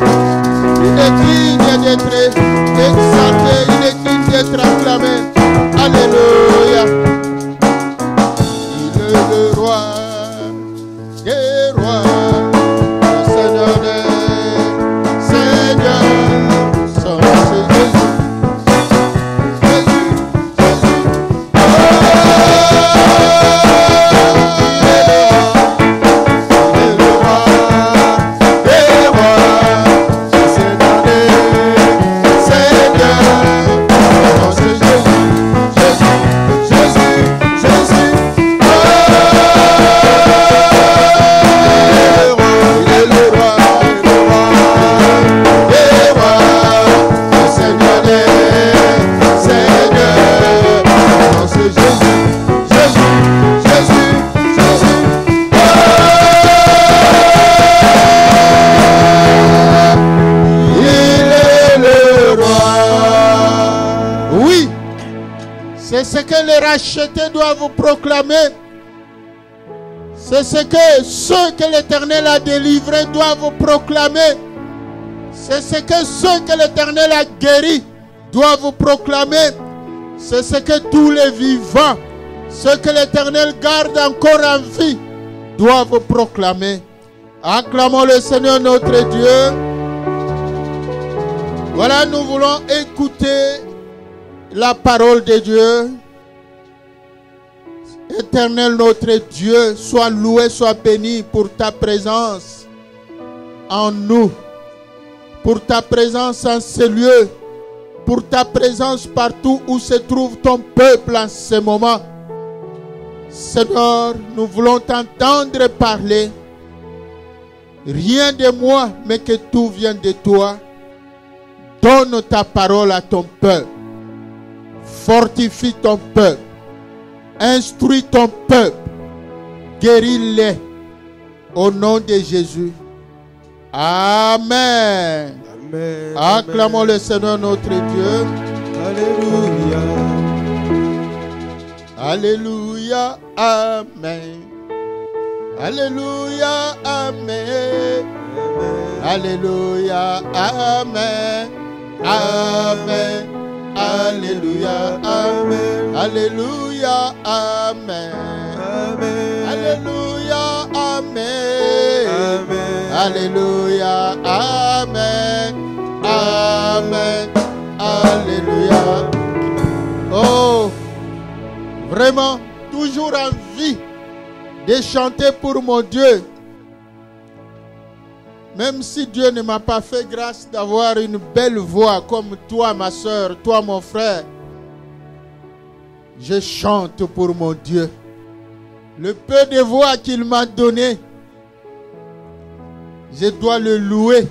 Il est digne d'être exalté, il est digne d'être acclamé. Alléluia. Il est le roi des rois, le Seigneur des seigneurs. Son Jésus. C'est ce que les rachetés doivent proclamer. C'est ce que ceux que l'Éternel a délivrés doivent proclamer. C'est ce que ceux que l'Éternel a guéris doivent proclamer. C'est ce que tous les vivants, ceux que l'Éternel garde encore en vie, doivent proclamer. Acclamons le Seigneur notre Dieu. Voilà, nous voulons écouter la parole de Dieu. Éternel notre Dieu, sois loué, sois béni pour ta présence en nous, pour ta présence en ce lieu, pour ta présence partout où se trouve ton peuple en ce moment. Seigneur, nous voulons t'entendre parler. Rien de moi, mais que tout vienne de toi. Donne ta parole à ton peuple. Fortifie ton peuple. Instruis ton peuple. Guéris-les. Au nom de Jésus. Amen. Amen. Acclamons le Seigneur notre Dieu. Alléluia. Alléluia. Amen. Alléluia. Amen. Alléluia. Amen. Amen. Alléluia. Amen. Alléluia. Amen. Alléluia. Amen. Alléluia. Amen. Amen. Alléluia. Oh, vraiment, toujours envie de chanter pour mon Dieu. Même si Dieu ne m'a pas fait grâce d'avoir une belle voix comme toi, ma soeur, toi, mon frère, je chante pour mon Dieu. Le peu de voix qu'il m'a donné, je dois le louer.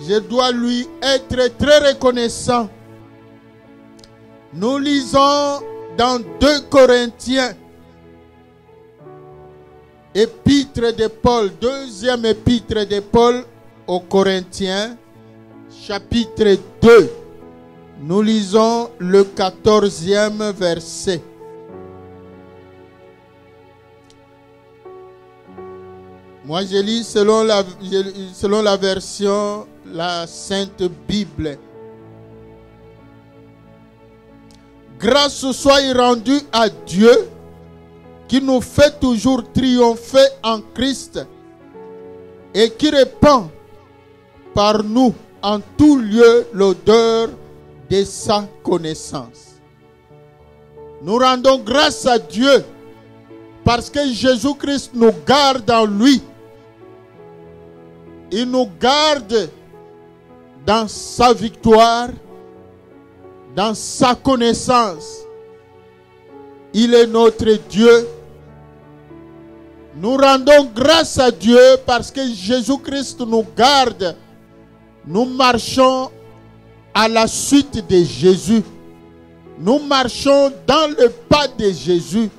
Je dois lui être très reconnaissant. Nous lisons dans 2 Corinthiens, épître de Paul, deuxième épître de Paul aux Corinthiens, chapitre 2. Nous lisons le 14e verset. Moi, je lis selon la version, la Sainte Bible. Grâce soit rendue à Dieu, qui nous fait toujours triompher en Christ et qui répand par nous en tout lieu l'odeur de sa connaissance. Nous rendons grâce à Dieu parce que Jésus-Christ nous garde en lui. Il nous garde dans sa victoire, dans sa connaissance. Il est notre Dieu. Nous rendons grâce à Dieu parce que Jésus-Christ nous garde. Nous marchons à la suite de Jésus. Nous marchons dans le pas de Jésus.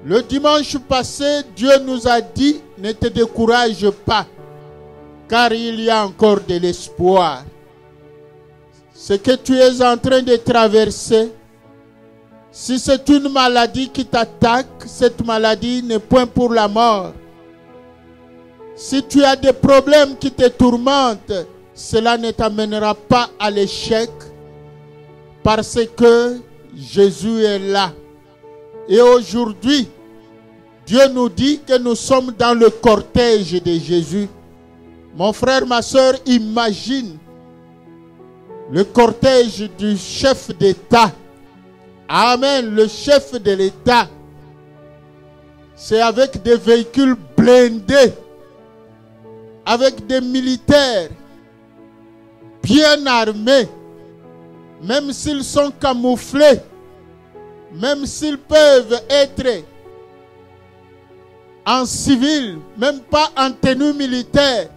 Le dimanche passé, Dieu nous a dit, ne te décourage pas, car il y a encore de l'espoir. Ce que tu es en train de traverser, si c'est une maladie qui t'attaque, cette maladie n'est point pour la mort. Si tu as des problèmes qui te tourmentent, cela ne t'amènera pas à l'échec parce que Jésus est là. Et aujourd'hui, Dieu nous dit que nous sommes dans le cortège de Jésus. Mon frère, ma soeur, imagine le cortège du chef d'État. Amen, le chef de l'État. C'est avec des véhicules blindés, avec des militaires bien armés, même s'ils sont camouflés, même s'ils peuvent être en civil, même pas en tenue militaire.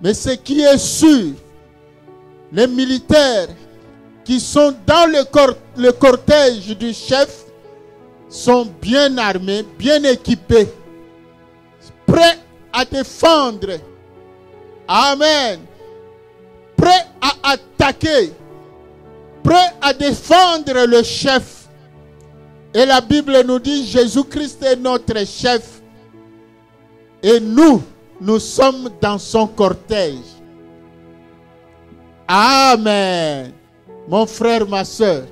Mais ce qui est sûr, les militaires qui sont dans le cortège du chef sont bien armés, bien équipés, prêts à défendre. Amen. Prêts à attaquer, prêts à défendre le chef. Et la Bible nous dit Jésus-Christ est notre chef. Et nous sommes dans son cortège. Amen. Mon frère, ma soeur.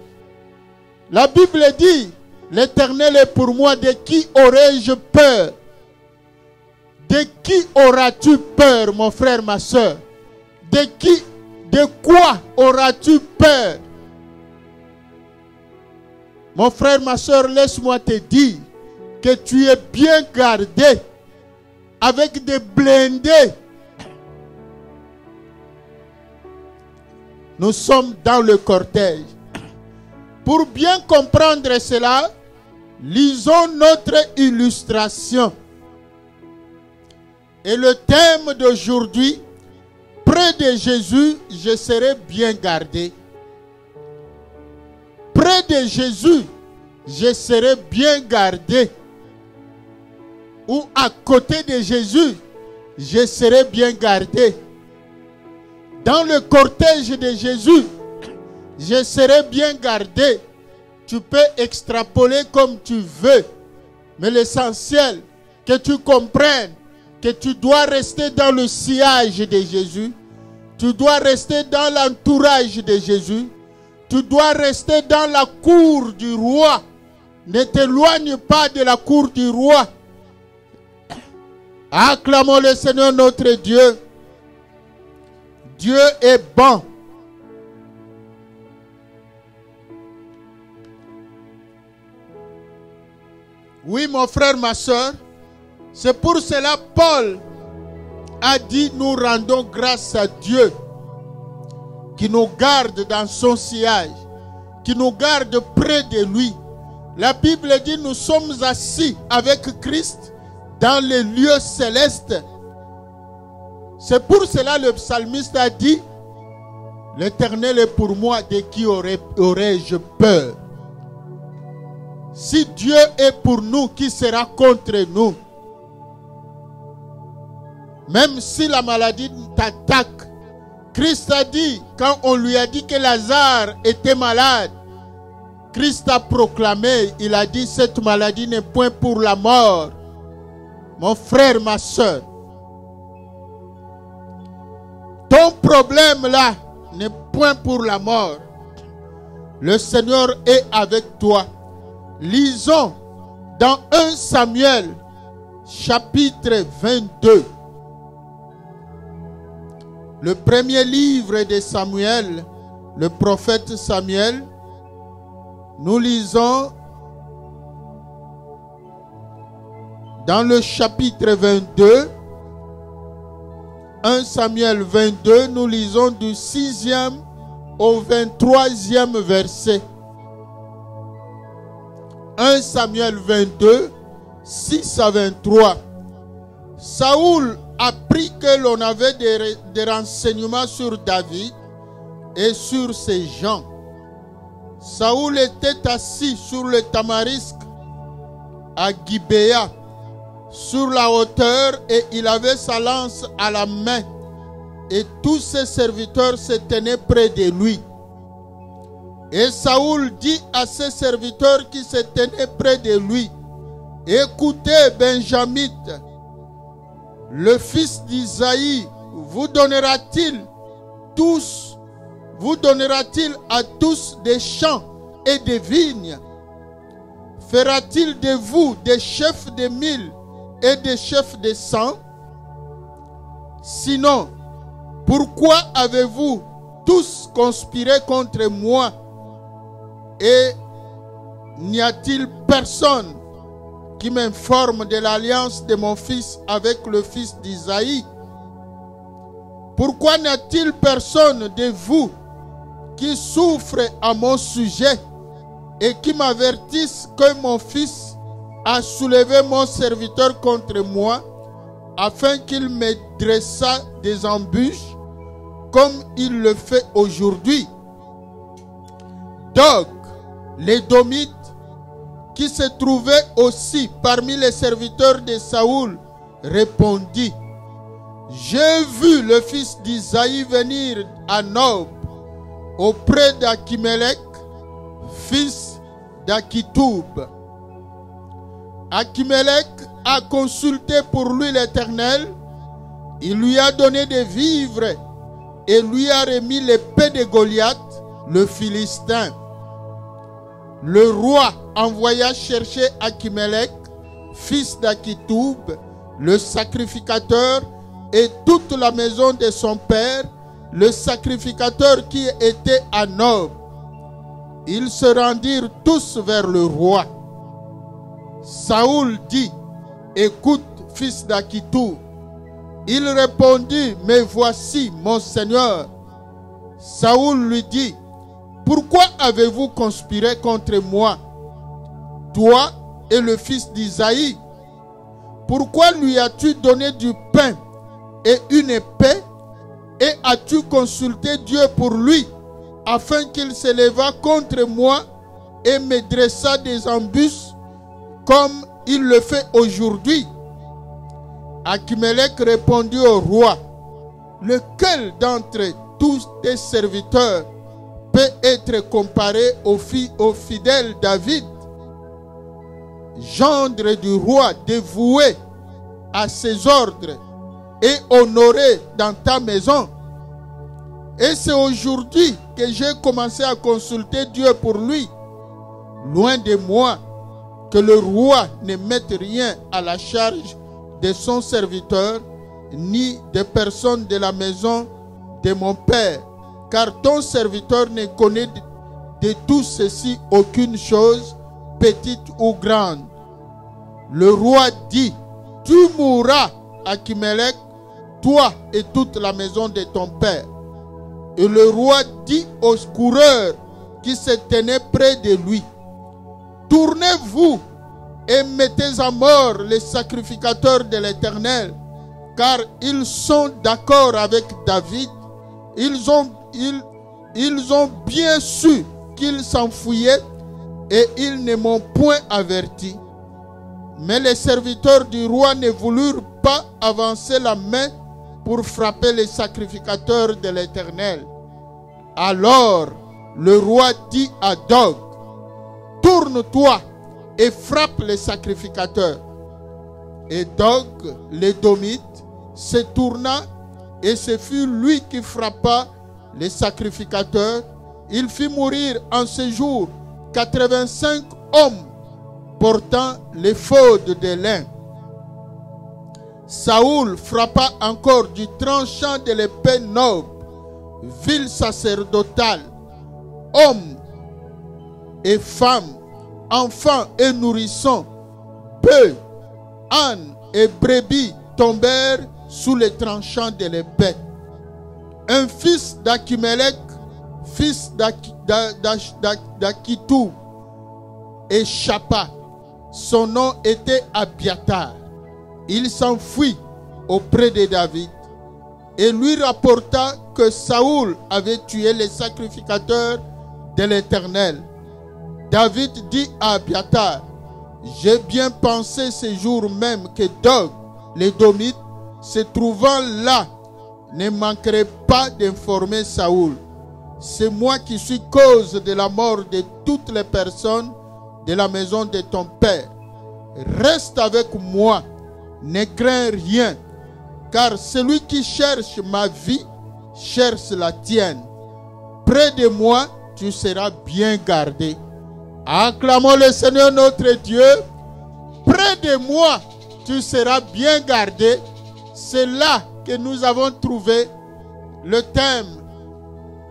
La Bible dit, l'Éternel est pour moi, de qui aurais-je peur? De qui auras-tu peur, mon frère, ma soeur? De quoi auras-tu peur? Mon frère, ma soeur, laisse-moi te dire que tu es bien gardé avec des blindés. Nous sommes dans le cortège. Pour bien comprendre cela, lisons notre illustration. Et le thème d'aujourd'hui, près de Jésus, je serai bien gardé. Près de Jésus, je serai bien gardé. Ou à côté de Jésus, je serai bien gardé. Dans le cortège de Jésus, je serai bien gardé. Tu peux extrapoler comme tu veux. Mais l'essentiel, que tu comprennes que tu dois rester dans le sillage de Jésus. Tu dois rester dans l'entourage de Jésus. Tu dois rester dans la cour du roi. Ne t'éloigne pas de la cour du roi. Acclamons le Seigneur notre Dieu. Dieu est bon. Oui, mon frère, ma soeur, c'est pour cela Paul a dit, nous rendons grâce à Dieu qui nous garde dans son sillage, qui nous garde près de lui. La Bible dit, nous sommes assis avec Christ dans les lieux célestes. C'est pour cela le psalmiste a dit, l'Éternel est pour moi, de qui aurais-je peur? Si Dieu est pour nous, qui sera contre nous? Même si la maladie t'attaque, Christ a dit, quand on lui a dit que Lazare était malade, Christ a proclamé, il a dit, cette maladie n'est point pour la mort. Mon frère, ma soeur, ton problème là n'est point pour la mort. Le Seigneur est avec toi. Lisons dans 1 Samuel, chapitre 22. Le premier livre de Samuel, le prophète Samuel. Nous lisons dans le chapitre 22, 1 Samuel 22, nous lisons du 6e au 23e verset. 1 Samuel 22, 6 à 23. Saoul apprit que l'on avait des renseignements sur David et sur ses gens. Saoul était assis sur le tamarisque à Gibéa, sur la hauteur, et il avait sa lance à la main, et tous ses serviteurs se tenaient près de lui. Et Saoul dit à ses serviteurs qui se tenaient près de lui, écoutez, Benjamites, le fils d'Isaïe vous donnera-t-il à tous des champs et des vignes? Fera-t-il de vous des chefs de 1000 et des chefs de 100? Sinon, pourquoi avez-vous tous conspiré contre moi? Et n'y a-t-il personne qui m'informe de l'alliance de mon fils avec le fils d'Isaïe? Pourquoi n'y a-t-il personne de vous qui souffre à mon sujet et qui m'avertisse que mon fils a soulevé mon serviteur contre moi, afin qu'il me dressât des embûches, comme il le fait aujourd'hui? Dog, l'Édomite, qui se trouvait aussi parmi les serviteurs de Saoul, répondit: j'ai vu le fils d'Isaïe venir à Nob auprès d'Achimelech, fils d'Achitoub. Achimelech a consulté pour lui l'Éternel. Il lui a donné des vivres et lui a remis l'épée de Goliath, le Philistin. Le roi envoya chercher Achimelech, fils d'Achitoub, le sacrificateur, et toute la maison de son père, le sacrificateur qui était à Nob. Ils se rendirent tous vers le roi. Saoul dit: écoute, fils d'Achitoub. Il répondit: mais voici, mon Seigneur. Saoul lui dit: pourquoi avez-vous conspiré contre moi, toi et le fils d'Isaïe? Pourquoi lui as-tu donné du pain et une épée, et as-tu consulté Dieu pour lui, afin qu'il s'élèvât contre moi et me dressât des embûches, comme il le fait aujourd'hui? Achimelech répondit au roi: lequel d'entre tous tes serviteurs peut être comparé au fidèle David, gendre du roi, dévoué à ses ordres et honoré dans ta maison? Et c'est aujourd'hui que j'ai commencé à consulter Dieu pour lui. Loin de moi que le roi ne mette rien à la charge de son serviteur, ni de personne de la maison de mon père, car ton serviteur ne connaît de tout ceci aucune chose, petite ou grande. Le roi dit: tu mourras, Achimelech, toi et toute la maison de ton père. Et le roi dit aux coureurs qui se tenaient près de lui: tournez-vous et mettez à mort les sacrificateurs de l'Éternel, car ils sont d'accord avec David. Ils ont bien su qu'il s'enfuyait et ils ne m'ont point averti. Mais les serviteurs du roi ne voulurent pas avancer la main pour frapper les sacrificateurs de l'Éternel. Alors le roi dit à Dog: tourne-toi et frappe les sacrificateurs. Et Dog, l'Édomite, se tourna, et ce fut lui qui frappa les sacrificateurs. Il fit mourir en ce jour 85 hommes portant l'éphod de lin. Saoul frappa encore du tranchant de l'épée noble, ville sacerdotale, hommes et femmes, enfants et nourrissons, bœufs, ânes et brebis tombèrent sous les tranchants de l'épée. Un fils d'Achimelech, fils d'Achitoub, échappa. Son nom était Abiatar. Il s'enfuit auprès de David et lui rapporta que Saoul avait tué les sacrificateurs de l'Éternel. David dit à Abiatar: j'ai bien pensé ce jour même que Dog, l'Édomite, se trouvant là, ne manquerait pas d'informer Saoul. C'est moi qui suis cause de la mort de toutes les personnes de la maison de ton père. Reste avec moi, ne crains rien, car celui qui cherche ma vie cherche la tienne. Près de moi, tu seras bien gardé. Acclamons le Seigneur notre Dieu. Près de moi, tu seras bien gardé. C'est là que nous avons trouvé le thème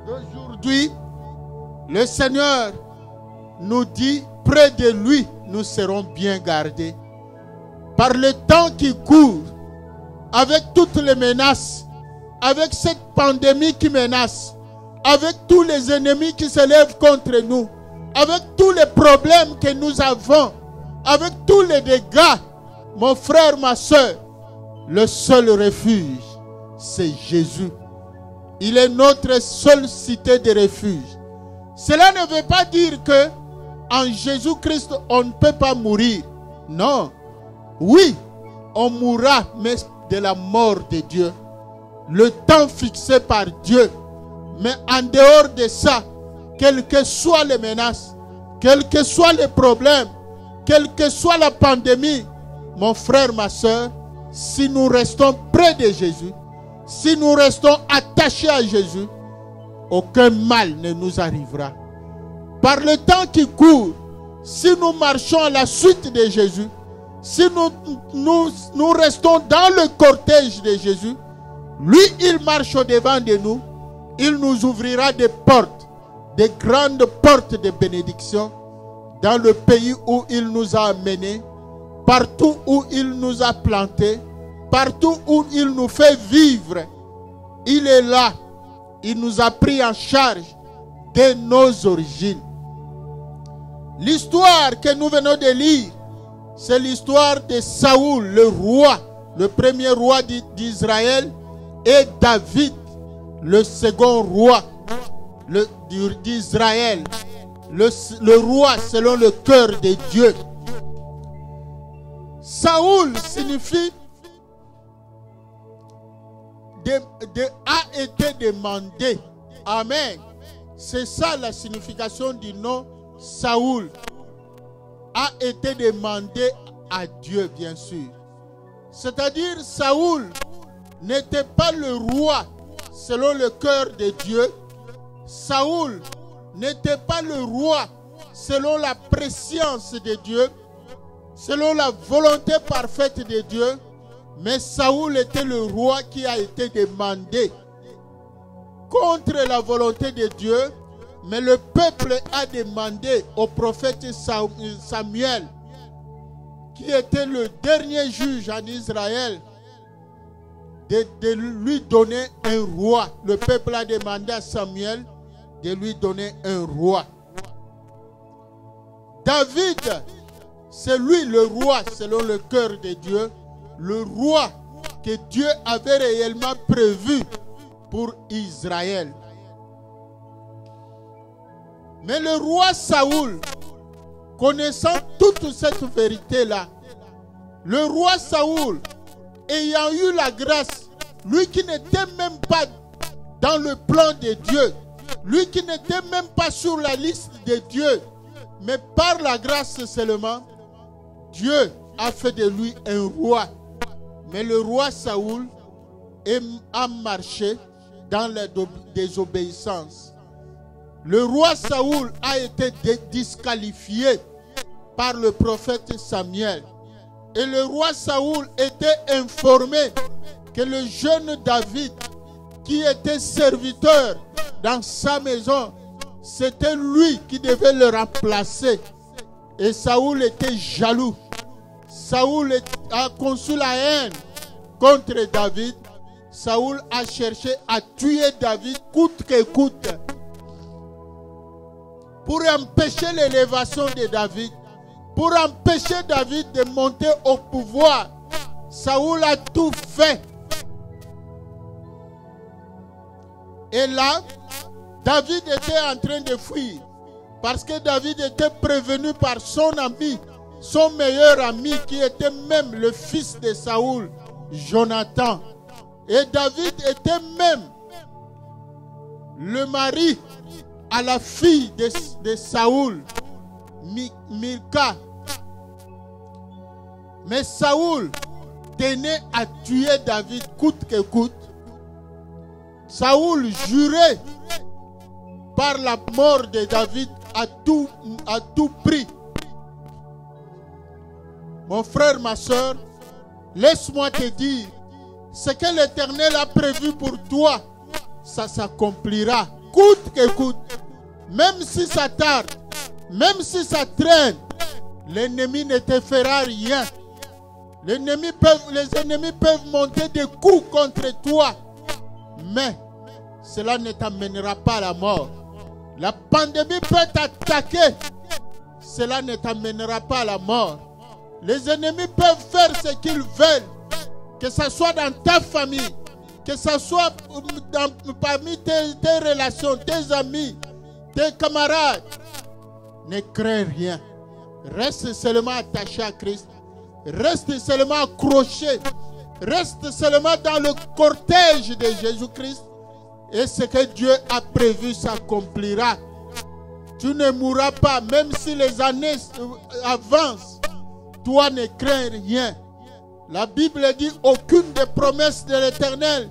d'aujourd'hui. Le Seigneur nous dit, près de lui, nous serons bien gardés. Par le temps qui court, avec toutes les menaces, avec cette pandémie qui menace, avec tous les ennemis qui se lèvent contre nous, avec tous les problèmes que nous avons, avec tous les dégâts, mon frère, ma soeur, le seul refuge, c'est Jésus. Il est notre seule cité de refuge. Cela ne veut pas dire que en Jésus-Christ, on ne peut pas mourir. Non. Oui, on mourra, mais de la mort de Dieu. Le temps fixé par Dieu. Mais en dehors de ça, quelles que soient les menaces, quels que soient les problèmes, quelle que soit la pandémie, mon frère, ma soeur, si nous restons près de Jésus, si nous restons attachés à Jésus, aucun mal ne nous arrivera. Par le temps qui court, si nous marchons à la suite de Jésus, si nous restons dans le cortège de Jésus, lui, il marche au-devant de nous, il nous ouvrira des portes, des grandes portes de bénédiction dans le pays où il nous a amenés, partout où il nous a plantés, partout où il nous fait vivre. Il est là. Il nous a pris en charge de nos origines. L'histoire que nous venons de lire, c'est l'histoire de Saoul, le roi, le premier roi d'Israël, et David, le second roi d'Israël, le roi selon le cœur de Dieu. Saoul signifie a été demandé. Amen. C'est ça la signification du nom Saoul. A été demandé à Dieu, bien sûr. C'est-à-dire, Saoul n'était pas le roi selon le cœur de Dieu. Saoul n'était pas le roi selon la prescience de Dieu, selon la volonté parfaite de Dieu. Mais Saoul était le roi qui a été demandé contre la volonté de Dieu. Mais le peuple a demandé au prophète Samuel, qui était le dernier juge en Israël, de lui donner un roi. Le peuple a demandé à Samuel de lui donner un roi. David, c'est lui le roi selon le cœur de Dieu, le roi que Dieu avait réellement prévu pour Israël. Mais le roi Saoul, connaissant toute cette vérité-là, le roi Saoul, ayant eu la grâce, lui qui n'était même pas dans le plan de Dieu, lui qui n'était même pas sur la liste de Dieu, mais par la grâce seulement, Dieu a fait de lui un roi. Mais le roi Saoul a marché dans la désobéissance. Le roi Saoul a été disqualifié par le prophète Samuel. Et le roi Saoul était informé que le jeune David, qui était serviteur dans sa maison, c'était lui qui devait le remplacer. Et Saoul était jaloux. Saoul a conçu la haine contre David. Saoul a cherché à tuer David coûte que coûte, pour empêcher l'élévation de David, pour empêcher David de monter au pouvoir. Saoul a tout fait. Et là, David était en train de fuir, parce que David était prévenu par son ami, son meilleur ami, qui était même le fils de Saoul, Jonathan. Et David était même le mari à la fille de Saoul, Milka. Mais Saoul tenait à tuer David coûte que coûte. Saoul jurait par la mort de David à tout prix. Mon frère, ma soeur, laisse-moi te dire, ce que l'Éternel a prévu pour toi, ça s'accomplira, coûte que coûte. Même si ça tarde, même si ça traîne, l'ennemi ne te fera rien. Les ennemis peuvent monter des coups contre toi, mais cela ne t'amènera pas à la mort. La pandémie peut t'attaquer, cela ne t'amènera pas à la mort. Les ennemis peuvent faire ce qu'ils veulent, que ce soit dans ta famille, que ce soit parmi tes relations, tes amis, tes camarades. Ne crains rien. Reste seulement attaché à Christ. Reste seulement accroché. Reste seulement dans le cortège de Jésus-Christ. Et ce que Dieu a prévu s'accomplira. Tu ne mourras pas, même si les années avancent. Toi ne crains rien. La Bible dit aucune des promesses de l'Éternel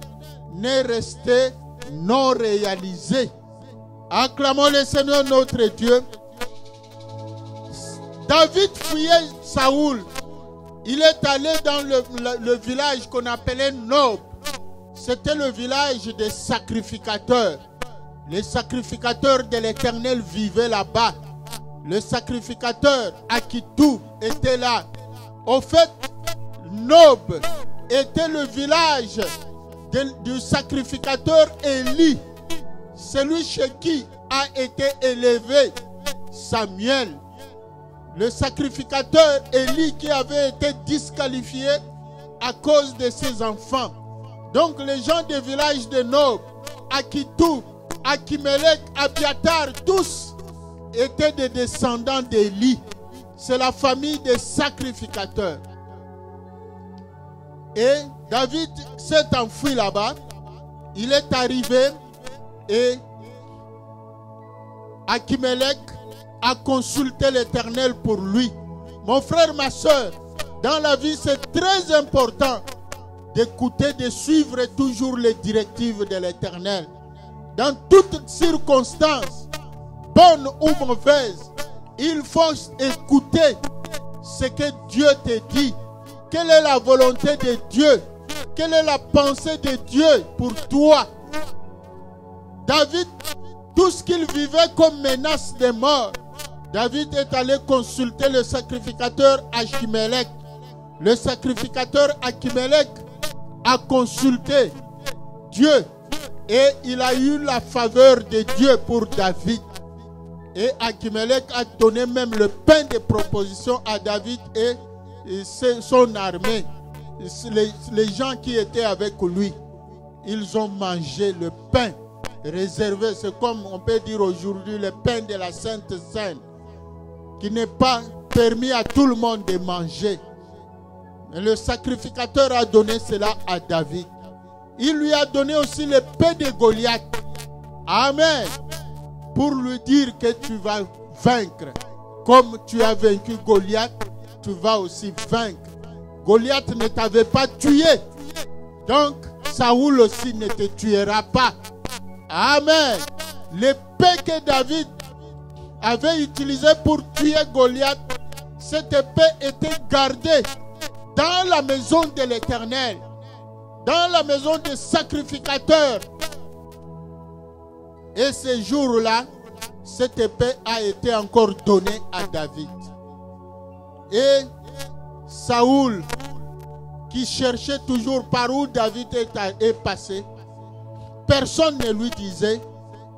n'est restée non réalisée. Acclamons le Seigneur notre Dieu. David fuyait Saoul. Il est allé dans le village qu'on appelait Nob. C'était le village des sacrificateurs. Les sacrificateurs de l'Éternel vivaient là-bas. Le sacrificateur Akitou était là. Au fait, Nob était le village du sacrificateur Élie, celui chez qui a été élevé Samuel. Le sacrificateur Élie qui avait été disqualifié à cause de ses enfants. Donc les gens du village de Nob, Akitou, Akimelech, Abiatar, tous étaient des descendants d'Élie. C'est la famille des sacrificateurs. Et David s'est enfui là-bas. Il est arrivé et Akimelech a consulté l'Éternel pour lui. Mon frère, ma soeur, dans la vie, c'est très important d'écouter, de suivre toujours les directives de l'Éternel. Dans toutes circonstances, bonnes ou mauvaises, il faut écouter ce que Dieu te dit. Quelle est la volonté de Dieu? Quelle est la pensée de Dieu pour toi? David, tout ce qu'il vivait comme menace de mort, David est allé consulter le sacrificateur Achimelech. Le sacrificateur Achimelech a consulté Dieu et il a eu la faveur de Dieu pour David. Et Achimelech a donné même le pain de proposition à David et son armée. Les gens qui étaient avec lui, ils ont mangé le pain réservé. C'est comme on peut dire aujourd'hui le pain de la Sainte Seine, qui n'est pas permis à tout le monde de manger. Mais le sacrificateur a donné cela à David. Il lui a donné aussi le pain de Goliath. Amen. Pour lui dire que tu vas vaincre. Comme tu as vaincu Goliath, tu vas aussi vaincre. Goliath ne t'avait pas tué. Donc, Saoul aussi ne te tuera pas. Amen. L'épée que David avait utilisée pour tuer Goliath, cette épée était gardée dans la maison de l'Éternel, dans la maison des sacrificateurs. Et ce jour-là, cette épée a été encore donnée à David. Et Saoul, qui cherchait toujours par où David est passé, personne ne lui disait.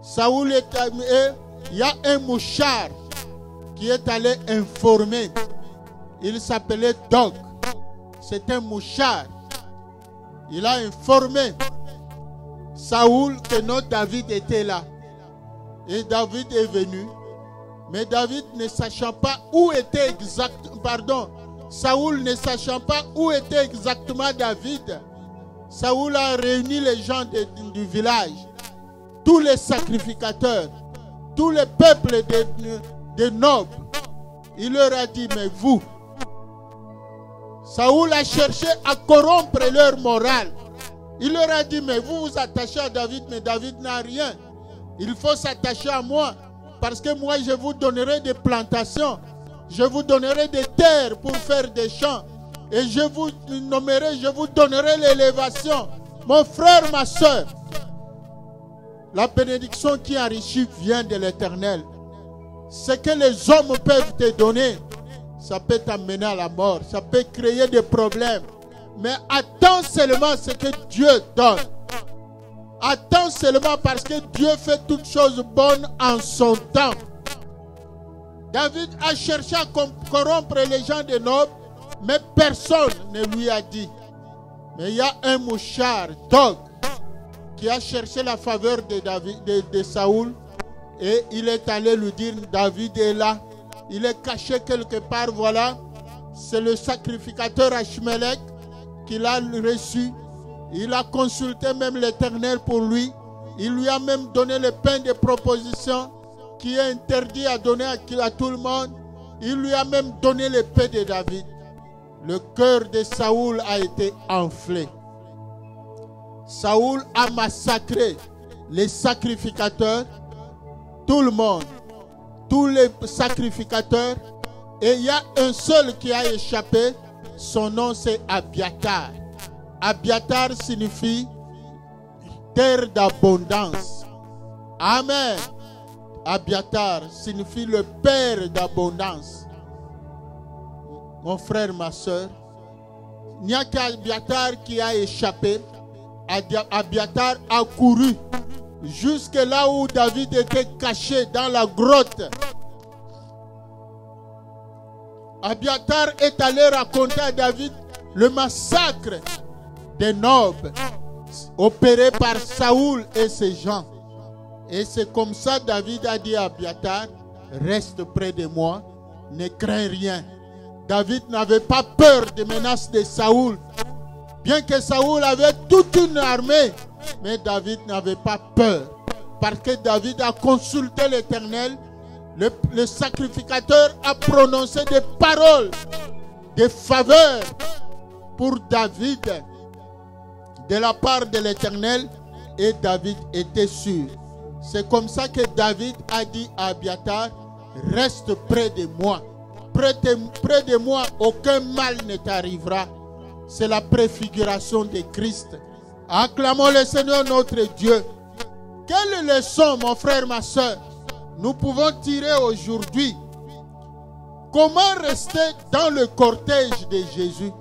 Saoul est allé, il y a un mouchard qui est allé informer. Il s'appelait Dog. C'est un mouchard. Il a informé Saoul que notre David était là. Et David est venu. Mais David ne sachant pas où était Saoul ne sachant pas où était exactement David, Saoul a réuni les gens du village, tous les sacrificateurs, tous les peuples de nobles. Il leur a dit, mais vous, Saoul a cherché à corrompre leur morale. Il leur a dit, mais vous vous attachez à David, mais David n'a rien. Il faut s'attacher à moi, parce que moi je vous donnerai des plantations, je vous donnerai des terres pour faire des champs, et je vous nommerai, je vous donnerai l'élévation. Mon frère, ma soeur, la bénédiction qui enrichit vient de l'Éternel. Ce que les hommes peuvent te donner, ça peut t'amener à la mort, ça peut créer des problèmes. Mais attends seulement ce que Dieu donne. Attends seulement parce que Dieu fait toutes choses bonnes en son temps. David a cherché à corrompre les gens de nobles, mais personne ne lui a dit. Mais il y a un mouchard, Dog, qui a cherché la faveur de Saoul, et il est allé lui dire, David est là. Il est caché quelque part, voilà. C'est le sacrificateur Achmelech qui l'a reçu. Il a consulté même l'Éternel pour lui. Il lui a même donné le pain de proposition qui est interdit à donner à tout le monde. Il lui a même donné le pain de David. Le cœur de Saoul a été enflé. Saoul a massacré les sacrificateurs, tout le monde, tous les sacrificateurs. Et il y a un seul qui a échappé. Son nom c'est Abiatar. Abiatar signifie terre d'abondance. Amen. Abiatar signifie le père d'abondance. Mon frère, ma soeur, il n'y a qu'Abiatar qui a échappé. Abiatar a couru jusque là où David était caché dans la grotte. Abiatar est allé raconter à David le massacre des nobles opéré par Saoul et ses gens. Et c'est comme ça David a dit à Abiatar, reste près de moi, ne crains rien. David n'avait pas peur des menaces de Saoul. Bien que Saoul avait toute une armée, mais David n'avait pas peur. Parce que David a consulté l'Éternel. Le sacrificateur a prononcé des paroles, des faveurs pour David de la part de l'Éternel, et David était sûr. C'est comme ça que David a dit à Abiatar, reste près de moi. Près de moi, aucun mal ne t'arrivera. C'est la préfiguration de Christ. Acclamons le Seigneur notre Dieu. Quelle leçon, mon frère, ma soeur, nous pouvons tirer aujourd'hui? Comment rester dans le cortège de Jésus?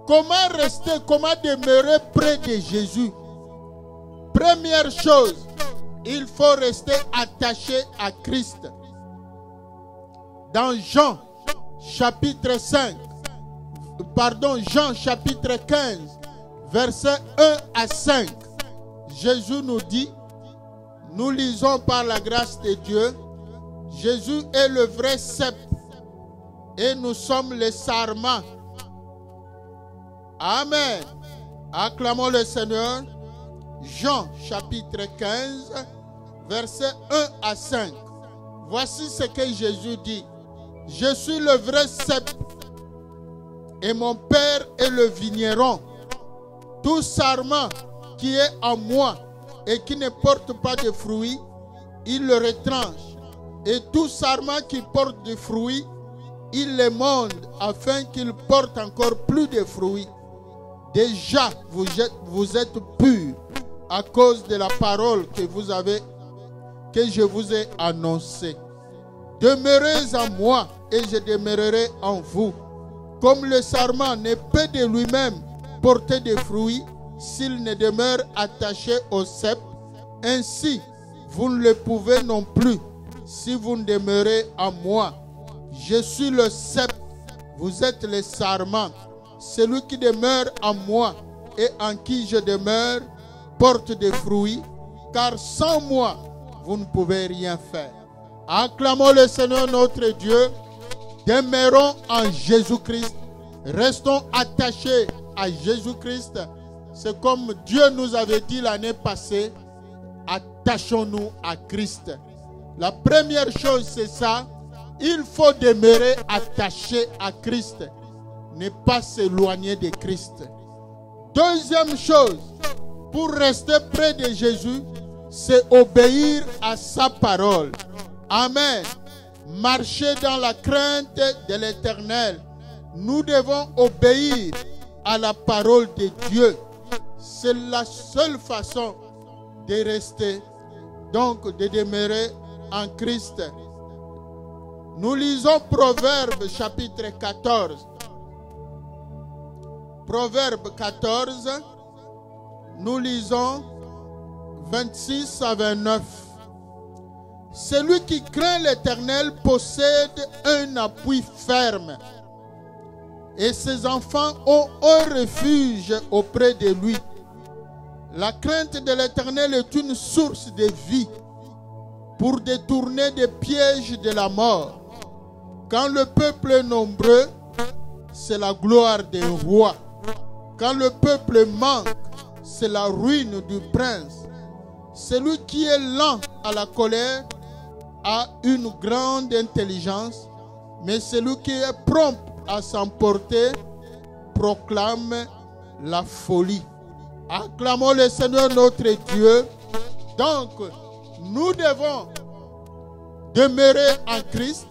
Comment rester, comment demeurer près de Jésus? Première chose, il faut rester attaché à Christ. Dans Jean chapitre 15, versets 1 à 5, Jésus nous dit, nous lisons par la grâce de Dieu, Jésus est le vrai cep et nous sommes les sarments. Amen. Acclamons le Seigneur. Jean chapitre 15, versets 1 à 5. Voici ce que Jésus dit. Je suis le vrai cep et mon Père est le vigneron. Tout sarment qui est en moi et qui ne porte pas de fruits, il le retranche. Et tout sarment qui porte du fruit, il le monde afin qu'il porte encore plus de fruits. Déjà, vous êtes purs à cause de la parole que je vous ai annoncée. Demeurez en moi et je demeurerai en vous. Comme le sarment ne peut de lui-même porter des fruits s'il ne demeure attaché au cep, ainsi vous ne le pouvez non plus si vous ne demeurez en moi. Je suis le cep, vous êtes les sarments. Celui qui demeure en moi et en qui je demeure porte des fruits, car sans moi, vous ne pouvez rien faire. Acclamons le Seigneur notre Dieu. Demeurons en Jésus-Christ. Restons attachés à Jésus-Christ. C'est comme Dieu nous avait dit l'année passée. Attachons-nous à Christ. La première chose, c'est ça. Il faut demeurer attaché à Christ. ne pas s'éloigner de Christ. Deuxième chose, pour rester près de Jésus, c'est obéir à sa parole. Amen. Marcher dans la crainte de l'Éternel. Nous devons obéir à la parole de Dieu. C'est la seule façon de rester, donc de demeurer en Christ. Nous lisons Proverbe chapitre 14. Proverbe 14, nous lisons 26 à 29. Celui qui craint l'Éternel possède un appui ferme, et ses enfants ont un refuge auprès de lui. La crainte de l'Éternel est une source de vie pour détourner des pièges de la mort. Quand le peuple est nombreux, c'est la gloire des rois. Quand le peuple manque, c'est la ruine du prince. Celui qui est lent à la colère a une grande intelligence, mais celui qui est prompt à s'emporter proclame la folie. Acclamons le Seigneur notre Dieu. Donc, nous devons demeurer en Christ.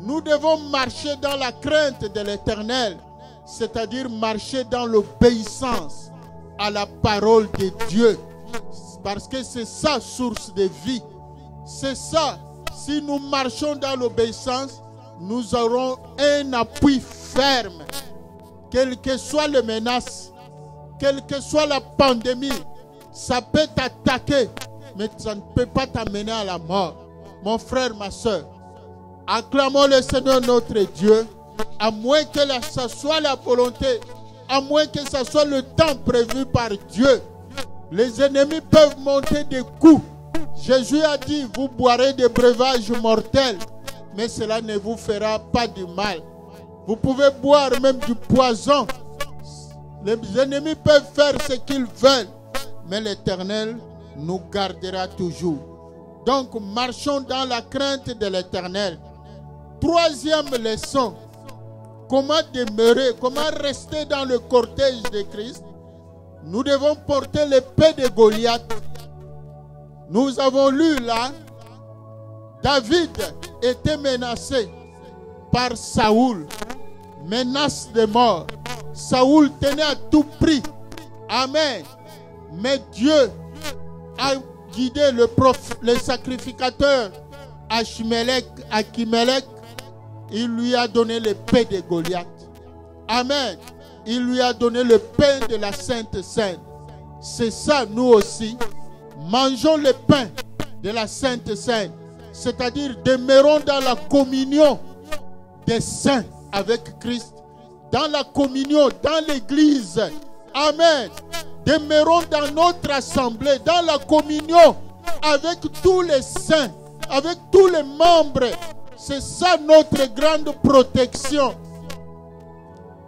Nous devons marcher dans la crainte de l'Éternel, c'est-à-dire marcher dans l'obéissance à la parole de Dieu. Parce que c'est sa source de vie. C'est ça. Si nous marchons dans l'obéissance, nous aurons un appui ferme. Quelles que soient les menaces, quelle que soit la pandémie, ça peut t'attaquer, mais ça ne peut pas t'amener à la mort. Mon frère, ma soeur, acclamons le Seigneur notre Dieu, à moins que ce soit la volonté, à moins que ce soit le temps prévu par Dieu. Les ennemis peuvent monter des coups. Jésus a dit, vous boirez des breuvages mortels, mais cela ne vous fera pas du mal. Vous pouvez boire même du poison. Les ennemis peuvent faire ce qu'ils veulent, mais l'Éternel nous gardera toujours. Donc, marchons dans la crainte de l'Éternel. Troisième leçon, comment demeurer, comment rester dans le cortège de Christ. Nous devons porter l'épée de Goliath. Nous avons lu là, David était menacé par Saoul, menace de mort. Saoul tenait à tout prix. Amen. Mais Dieu a guidé le sacrificateur Achimelech. Il lui a donné l'épée de Goliath. Amen. Il lui a donné le pain de la Sainte Seine. C'est ça, nous aussi. Mangeons le pain de la Sainte Seine. C'est-à-dire, demeurons dans la communion des saints avec Christ. Dans la communion, dans l'église. Amen. Demeurons dans notre assemblée, dans la communion avec tous les saints, avec tous les membres. C'est ça notre grande protection.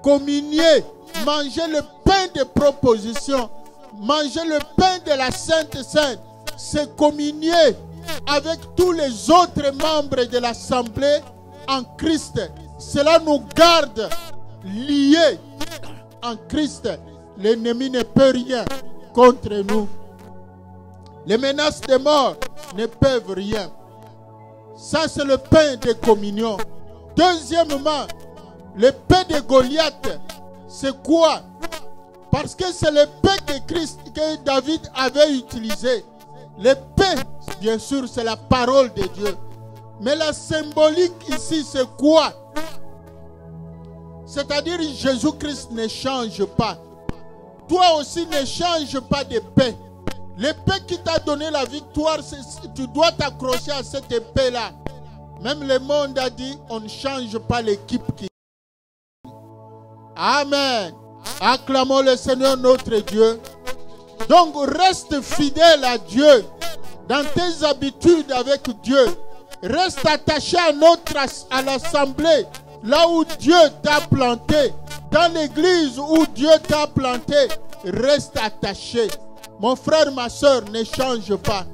Communier, manger le pain de proposition, manger le pain de la Sainte Seine, c'est communier avec tous les autres membres de l'assemblée en Christ. Cela nous garde liés en Christ. L'ennemi ne peut rien contre nous. Les menaces de mort ne peuvent rien. Ça, c'est le pain de communion. Deuxièmement, le pain de Goliath, c'est quoi? Parce que c'est le pain que David avait utilisé. Le pain, bien sûr, c'est la parole de Dieu. Mais la symbolique ici, c'est quoi? C'est-à-dire, Jésus-Christ ne change pas. Toi aussi, ne change pas de paix. L'épée qui t'a donné la victoire, tu dois t'accrocher à cette épée-là. Même le monde a dit, on ne change pas l'équipe qui... Amen. Acclamons le Seigneur notre Dieu. Donc, reste fidèle à Dieu. Dans tes habitudes avec Dieu. Reste attaché à l'assemblée. Là où Dieu t'a planté. Dans l'église où Dieu t'a planté. Reste attaché. Mon frère, ma soeur, ne change pas.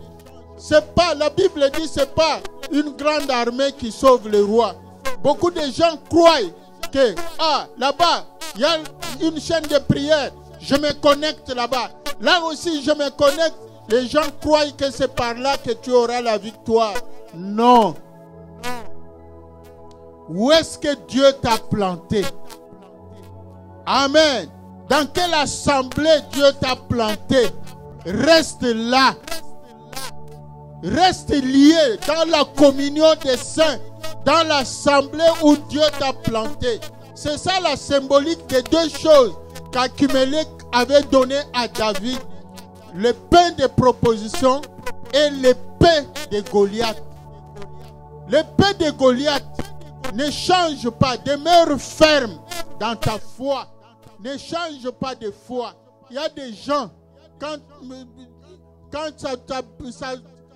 C'est pas, la Bible dit, c'est pas une grande armée qui sauve le roi. Beaucoup de gens croient que, là-bas, Il y a une chaîne de prière. Je me connecte là-bas. Là aussi, je me connecte. Les gens croient que c'est par là que tu auras la victoire. Non. Où est-ce que Dieu t'a planté? Amen. Dans quelle assemblée Dieu t'a planté? Reste là. Reste lié dans la communion des saints, dans l'assemblée où Dieu t'a planté. C'est ça la symbolique des deux choses qu'Achimelech avait donné à David. Le pain de proposition et l'épée de Goliath. L'épée de Goliath ne change pas, demeure ferme dans ta foi. Ne change pas de foi. Il y a des gens, quand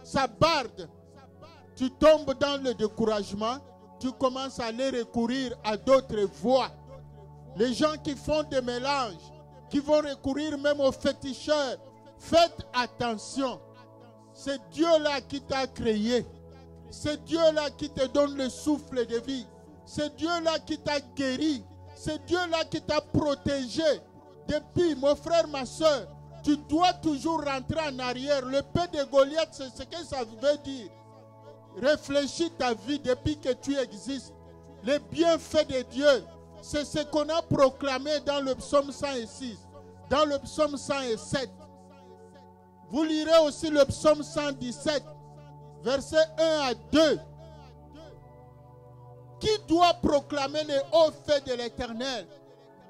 ça barde, tu tombes dans le découragement, tu commences à aller recourir à d'autres voies. Les gens qui font des mélanges, qui vont recourir même aux féticheurs, faites attention. C'est Dieu-là qui t'a créé. C'est Dieu-là qui te donne le souffle de vie. C'est Dieu-là qui t'a guéri. C'est Dieu-là qui t'a protégé. Depuis, mon frère, ma soeur, tu dois toujours rentrer en arrière. Le pain de Goliath, c'est ce que ça veut dire. Réfléchis ta vie depuis que tu existes. Les bienfaits de Dieu, c'est ce qu'on a proclamé dans le psaume 106, dans le psaume 107. Vous lirez aussi le psaume 117, versets 1 à 2. Qui doit proclamer les hauts faits de l'Éternel?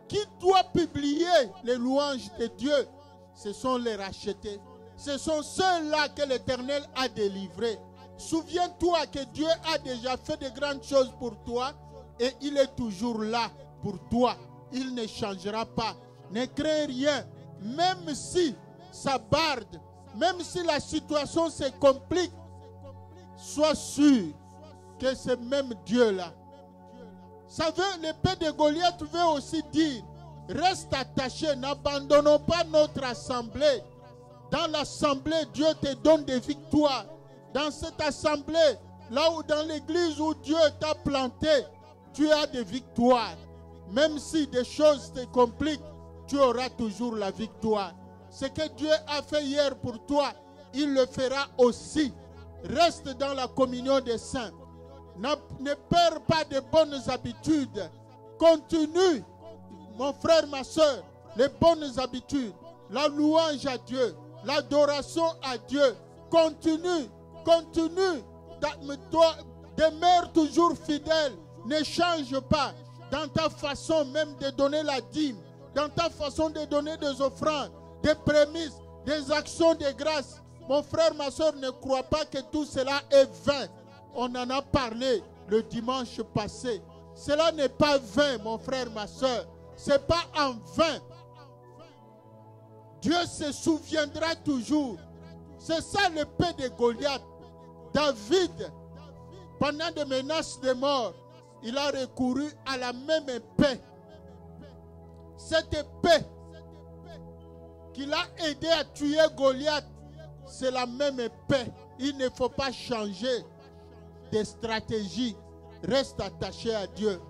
Qui doit publier les louanges de Dieu? Ce sont les rachetés. Ce sont ceux-là que l'Éternel a délivrés. Souviens-toi que Dieu a déjà fait de grandes choses pour toi et il est toujours là pour toi. Il ne changera pas. Ne crains rien. Même si ça barde, même si la situation se complique, sois sûr que c'est même Dieu-là. Ça veut, l'épée de Goliath veut aussi dire, reste attaché, n'abandonnons pas notre assemblée. Dans l'assemblée, Dieu te donne des victoires. Dans cette assemblée, là où dans l'église où Dieu t'a planté, tu as des victoires. Même si des choses te compliquent, tu auras toujours la victoire. Ce que Dieu a fait hier pour toi, il le fera aussi. Reste dans la communion des saints. Ne perds pas de bonnes habitudes. Continue, mon frère, ma soeur, les bonnes habitudes. La louange à Dieu, l'adoration à Dieu. Continue. Demeure toujours fidèle. Ne change pas dans ta façon même de donner la dîme, dans ta façon de donner des offrandes, des prémices, des actions de grâce. Mon frère, ma soeur, ne crois pas que tout cela est vain. On en a parlé le dimanche passé. Cela n'est pas vain, mon frère, ma soeur. Ce n'est pas en vain. Dieu se souviendra toujours. C'est ça l'épée de Goliath. David, pendant des menaces de mort, il a recouru à la même épée. Cette épée qui l'a aidé à tuer Goliath, c'est la même épée. Il ne faut pas changer de stratégie. Reste attaché à Dieu.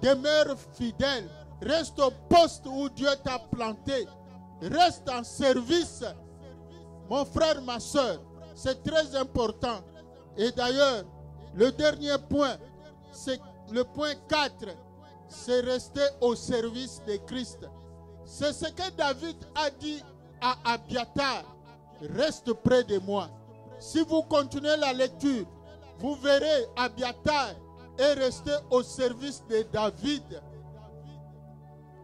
Demeure fidèle. Reste au poste où Dieu t'a planté. Reste en service. Mon frère, ma soeur, c'est très important. Et d'ailleurs, le dernier point, c'est le point 4, c'est rester au service de Christ. C'est ce que David a dit à Abiathar. Reste près de moi. Si vous continuez la lecture, vous verrez Abiathar est resté au service de David.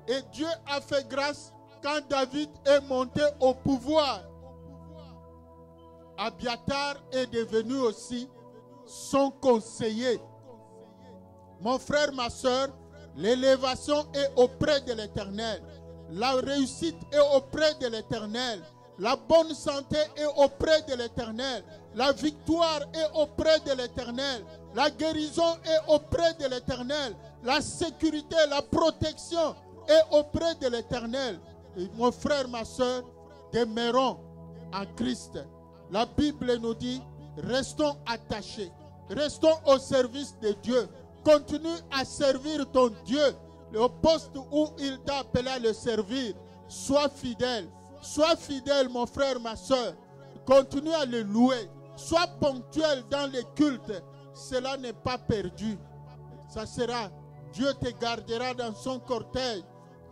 Et Dieu a fait grâce quand David est monté au pouvoir. Abiathar est devenu aussi son conseiller. Mon frère, ma soeur, l'élévation est auprès de l'Éternel. La réussite est auprès de l'Éternel. La bonne santé est auprès de l'Éternel. La victoire est auprès de l'Éternel. La guérison est auprès de l'Éternel. La sécurité, la protection est auprès de l'Éternel. Mon frère, ma soeur, demeurons en Christ. La Bible nous dit, restons attachés. Restons au service de Dieu. Continue à servir ton Dieu. au poste où il t'a appelé à le servir, sois fidèle. Sois fidèle, mon frère, ma soeur. Continue à le louer. Sois ponctuel dans les cultes. Cela n'est pas perdu. Ça sera. Dieu te gardera dans son cortège.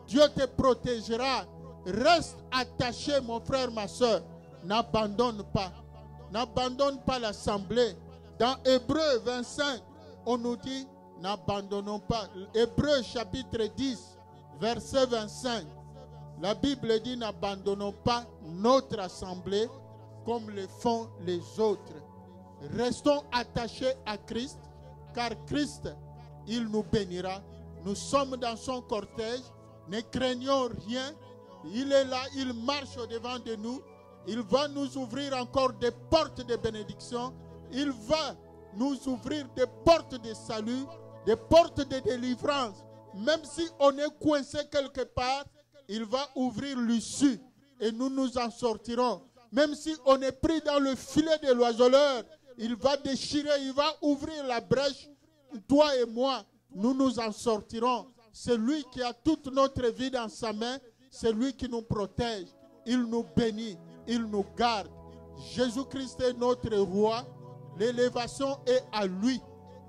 Dieu te protégera. Reste attaché, mon frère, ma soeur. N'abandonne pas. N'abandonne pas l'assemblée. Dans Hébreux 25, on nous dit, n'abandonnons pas. Hébreux chapitre 10, verset 25. La Bible dit, n'abandonnons pas notre assemblée comme le font les autres. Restons attachés à Christ, car Christ, il nous bénira. Nous sommes dans son cortège. Ne craignons rien. Il est là, il marche au-devant de nous. Il va nous ouvrir encore des portes de bénédiction. Il va nous ouvrir des portes de salut, des portes de délivrance. Même si on est coincé quelque part, il va ouvrir l'issue et nous nous en sortirons. Même si on est pris dans le filet de l'oiseleur, il va déchirer, il va ouvrir la brèche. Toi et moi, nous nous en sortirons. C'est lui qui a toute notre vie dans sa main. C'est lui qui nous protège. Il nous bénit. Il nous garde. Jésus-Christ est notre roi. L'élévation est à lui.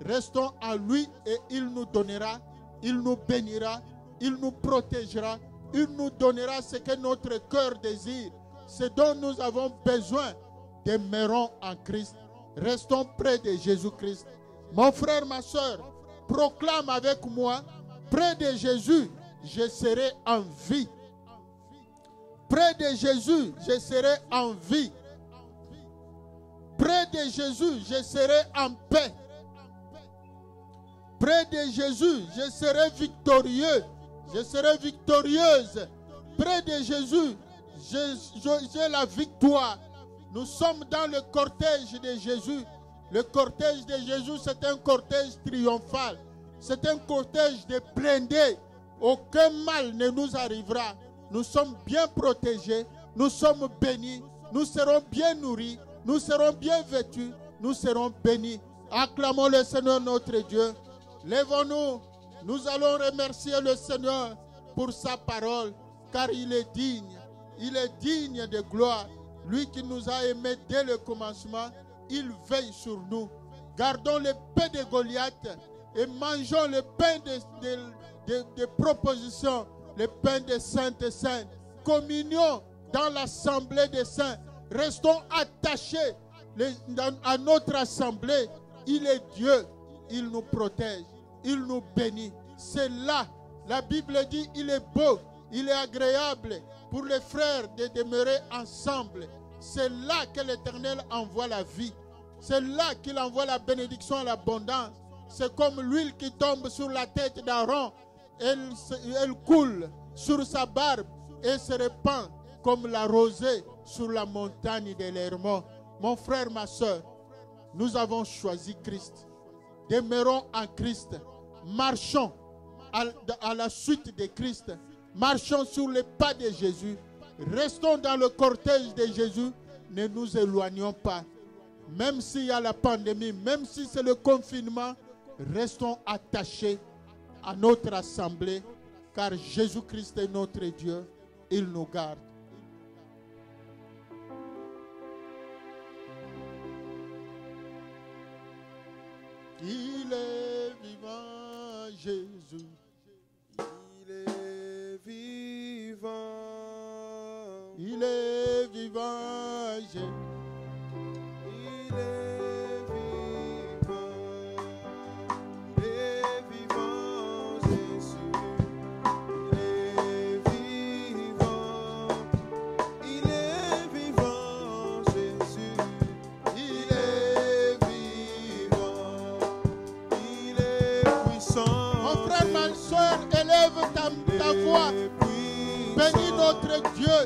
Restons à lui et il nous donnera. Il nous bénira. Il nous protégera. Il nous donnera ce que notre cœur désire. Ce dont nous avons besoin. Demeurons en Christ. Restons près de Jésus-Christ. Mon frère, ma soeur, proclame avec moi, près de Jésus, je serai en vie. Près de Jésus, je serai en vie. Près de Jésus, je serai en paix. Près de Jésus, je serai victorieux. Je serai victorieuse. Près de Jésus, j'ai la victoire. Nous sommes dans le cortège de Jésus. Le cortège de Jésus, c'est un cortège triomphal. C'est un cortège de blindés. Aucun mal ne nous arrivera. Nous sommes bien protégés. Nous sommes bénis. Nous serons bien nourris. Nous serons bien vêtus. Nous serons bénis. Acclamons le Seigneur notre Dieu. Lèvons-nous. Nous allons remercier le Seigneur pour sa parole, car il est digne. Il est digne de gloire. Lui qui nous a aimés dès le commencement, il veille sur nous. Gardons l'épée de Goliath et mangeons le pain de proposition, le pain des saintes saints. Communion dans l'assemblée des saints. Restons attachés à notre assemblée. Il est Dieu. Il nous protège. Il nous bénit. C'est là. La Bible dit, il est beau. Il est agréable pour les frères de demeurer ensemble. C'est là que l'Éternel envoie la vie. C'est là qu'il envoie la bénédiction et l'abondance. C'est comme l'huile qui tombe sur la tête d'Aaron. Elle coule sur sa barbe et se répand comme la rosée sur la montagne de l'Hermon. Mon frère, ma soeur, nous avons choisi Christ. Demeurons en Christ. Marchons à la suite de Christ. Marchons sur les pas de Jésus. Restons dans le cortège de Jésus. Ne nous éloignons pas. Même s'il y a la pandémie, même si c'est le confinement, restons attachés à notre assemblée, car Jésus-Christ est notre Dieu. Il nous garde. Il est vivant, Jésus. Il est vivant. Il est vivant, Jésus. Il est vivant. Il est vivant, Jésus. Il est vivant. Il est vivant, Jésus. Il est vivant. Il est puissant. Mon frère, ma soeur, élève ta voix. Bénis notre Dieu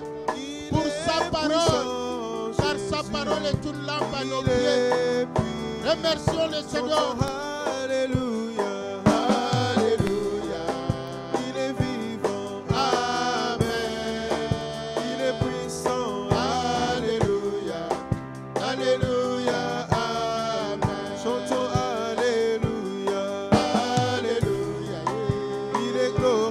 pour sa parole, car sa parole est une lampe à nos pieds. Remercions le Seigneur. Alléluia. Alléluia. Il est vivant. Amen. Il est puissant. Alléluia. Alléluia. Amen. Chantons Alléluia. Alléluia. Il est glorieux.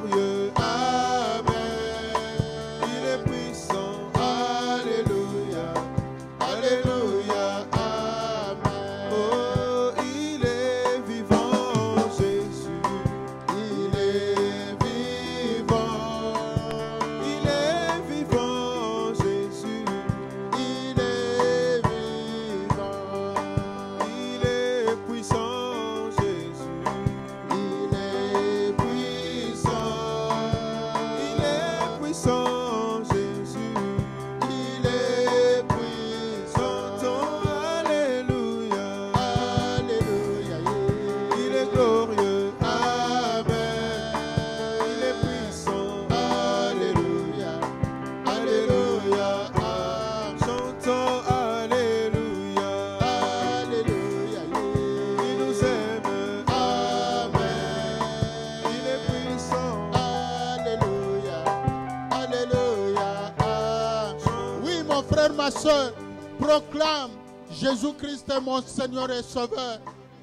ma soeur, proclame, Jésus-Christ est mon Seigneur et Sauveur.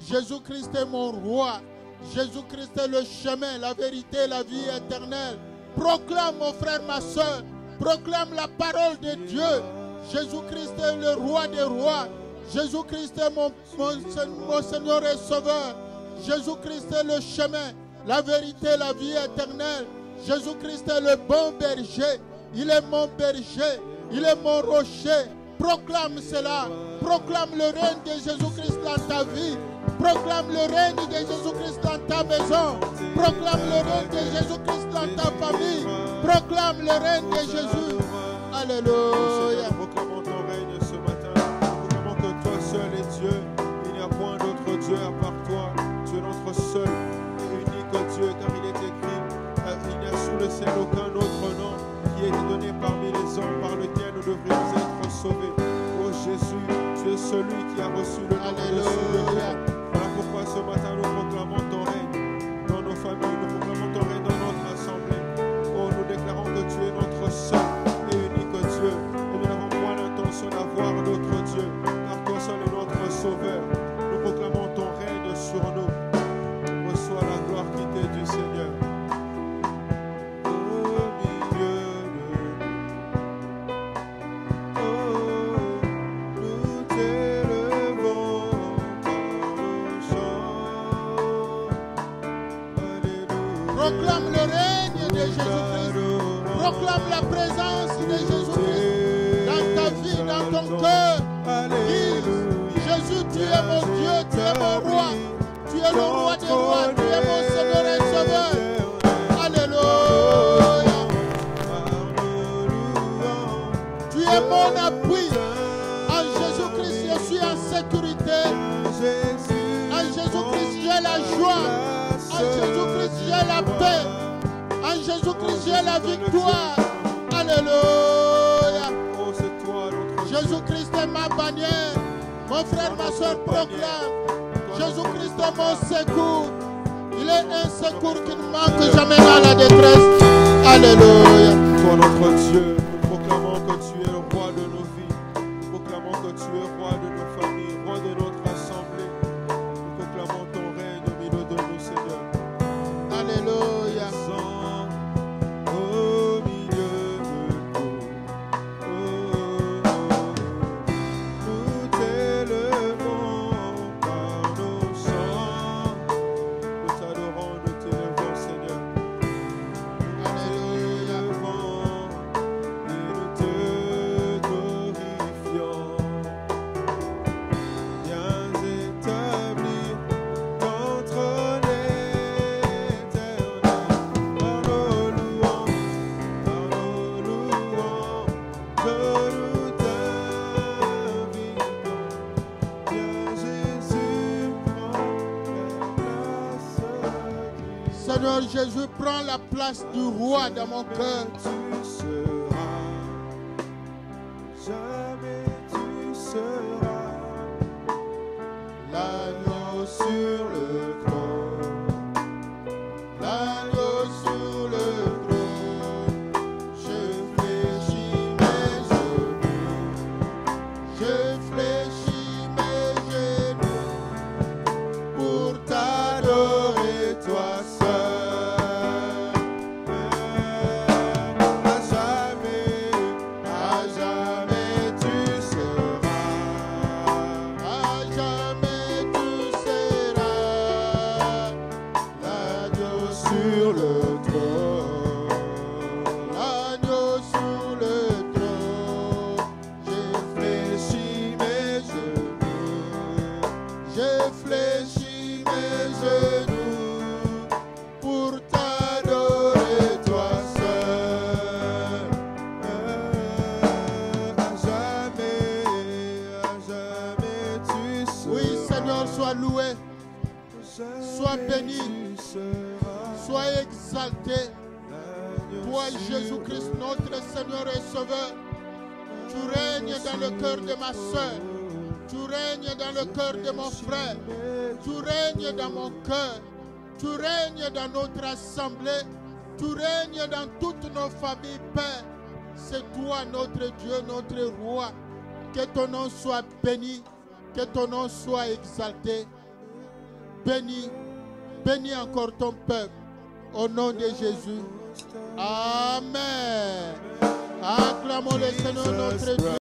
Jésus-Christ est mon roi. Jésus-Christ est le chemin, la vérité, la vie éternelle. Proclame, mon frère, ma soeur. Proclame la parole de Dieu. Jésus-Christ est le roi des rois. Jésus-Christ est mon Seigneur et Sauveur. Jésus-Christ est le chemin, la vérité, la vie éternelle. Jésus-Christ est le bon berger. Il est mon berger. Il est mon rocher. Proclame cela. Proclame le règne de Jésus-Christ dans ta vie. Proclame le règne de Jésus-Christ dans ta maison. Proclame le règne de Jésus-Christ dans ta famille. Proclame le règne de Jésus. Alléluia. Proclamons ton règne ce matin. Proclamons que toi seul est Dieu. Il n'y a point d'autre Dieu à part toi. Tu es notre seul et unique Dieu, car il est écrit, il n'y a sous le ciel aucun autre nom qui ait été donné parmi les hommes par lequel nous devrions être sauvés. Oh Jésus, tu es celui qui a reçu le nom au-dessus de toi. Voilà pourquoi ce matin nous proclamons ton règne dans nos familles, nous proclamons ton règne dans notre assemblée. Oh, nous déclarons que tu es notre seul et unique Dieu. Et nous n'avons point l'intention d'avoir d'autre Dieu, car toi seul est notre sauveur. Nous proclamons ton règne sur nous. Reçois la gloire qui t'est du Seigneur. Au milieu de nous, nous t'élevons par nos chants. Alléluia. Proclame le règne de Jésus-Christ. Proclame la présence de Jésus-Christ dans ta vie, dans ton cœur. Dis, Jésus, tu es mon Dieu, tu es mon roi. Tu es le roi des rois, tu es mon Seigneur et Sauveur. Alléluia. Tu es mon appui. En Jésus-Christ, je suis en sécurité. En Jésus-Christ, j'ai la joie. En Jésus-Christ, j'ai la paix. En Jésus-Christ, j'ai la victoire. Alléluia. Oh, c'est toi notre Jésus-Christ est ma bannière. Mon frère, ma soeur, proclame. Jésus-Christ est mon secours. Il est un secours qui ne manque jamais dans la détresse. Alléluia. Toi notre Dieu, nous proclamons que tu es le roi de nos vies. Nous proclamons que tu es roi de nos familles, roi de notre assemblée. Nous proclamons ton règne au milieu de nous, Seigneur. Alléluia. Au milieu de nous, nous t'élevons par nos chants. Nous t'adorons, nous t'élevons, Seigneur. Alléluia. Et nous te glorifions. Viens établir ton trône éternel par nos louanges, que nous t'invitons. Viens Jésus, prends la place Seigneur Jésus, prends la place du roi dans mon cœur. tu seras, jamais tu seras l'agneau sur le trône, l'agneau sur le trône. Je fléchis mes genoux, je fléchis mes genoux pour t'adorer toi seul. À jamais tu seras, à jamais tu seras l'agneau sur le trône, l'agneau sur le trône. J'ai fléchi mes genoux, j'ai fléchi mes genoux pour t'adorer toi seul. À jamais tu seras. Oui, Seigneur, sois loué, sois béni, sois exalté. Toi, Jésus-Christ, notre Seigneur et Sauveur, tu règnes dans le cœur de ma soeur, tu règnes dans le cœur de mon frère, tu règnes dans mon cœur, tu règnes dans notre assemblée, tu règnes dans toutes nos familles, Père. C'est toi notre Dieu, notre roi. Que ton nom soit béni. Que ton nom soit exalté. Bénis, bénis encore ton peuple. Au nom de Jésus. Amen. Acclamons le Seigneur notre Dieu.